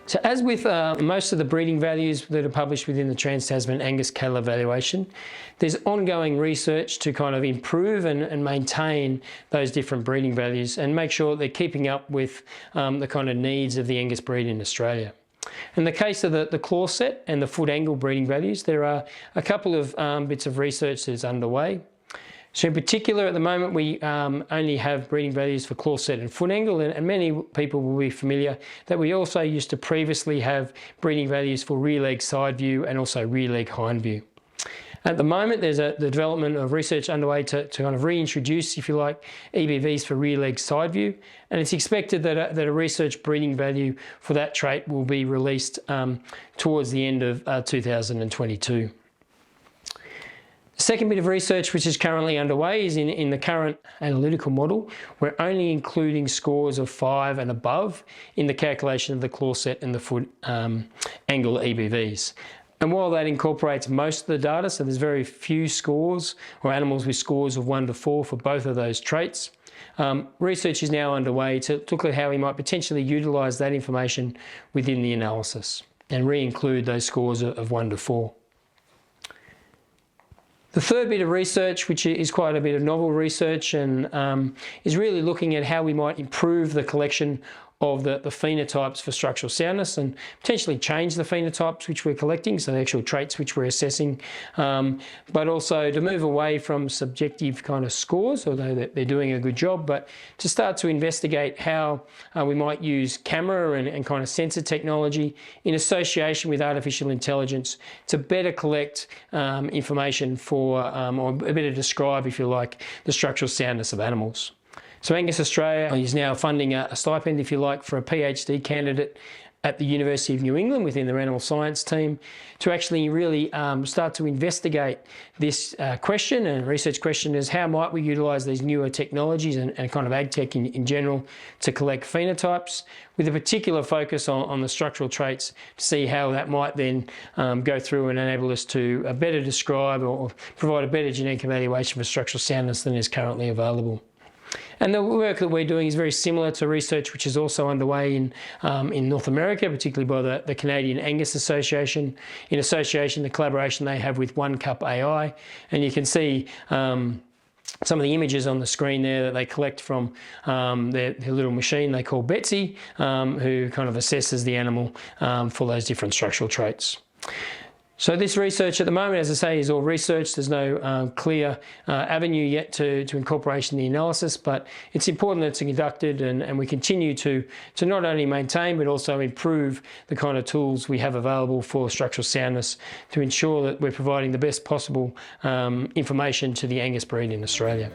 So as with most of the breeding values that are published within the TransTasman Angus Cattle Evaluation, there's ongoing research to kind of improve and maintain those different breeding values and make sure they're keeping up with the kind of needs of the Angus breed in Australia. In the case of the claw set and the foot angle breeding values, there are a couple of bits of research that's underway. So in particular, at the moment, we only have breeding values for claw set and foot angle, and many people will be familiar that we also used to previously have breeding values for rear leg side view and also rear leg hind view. At the moment, there's the development of research underway to kind of reintroduce, if you like, EBVs for rear leg side view, and it's expected that a research breeding value for that trait will be released towards the end of 2022. The second bit of research which is currently underway is in the current analytical model. We're only including scores of 5 and above in the calculation of the claw set and the foot angle EBVs. And while that incorporates most of the data, so there's very few scores or animals with scores of 1 to 4 for both of those traits, research is now underway to look at how we might potentially utilise that information within the analysis and re-include those scores of 1 to 4. The third bit of research, which is quite a bit of novel research, and is really looking at how we might improve the collection of the phenotypes for structural soundness and potentially change the phenotypes which we're collecting, so the actual traits which we're assessing, but also to move away from subjective kind of scores, although they're doing a good job, but to start to investigate how we might use camera and kind of sensor technology in association with artificial intelligence to better collect information for, or better describe, if you like, the structural soundness of animals. So Angus Australia is now funding a stipend, if you like, for a PhD candidate at the University of New England within their animal science team to actually really start to investigate this question, and research question is how might we utilise these newer technologies and kind of ag tech in general to collect phenotypes, with a particular focus on the structural traits to see how that might then go through and enable us to better describe or provide a better genetic evaluation for structural soundness than is currently available. And the work that we're doing is very similar to research which is also underway in North America, particularly by the Canadian Angus Association, in association, the collaboration they have with One Cup AI. And you can see some of the images on the screen there that they collect from their little machine they call Betsy, who kind of assesses the animal for those different structural traits. So this research at the moment, as I say, is all research. There's no clear avenue yet to incorporation in the analysis, but it's important that it's conducted, and we continue to not only maintain but also improve the kind of tools we have available for structural soundness to ensure that we're providing the best possible information to the Angus breed in Australia.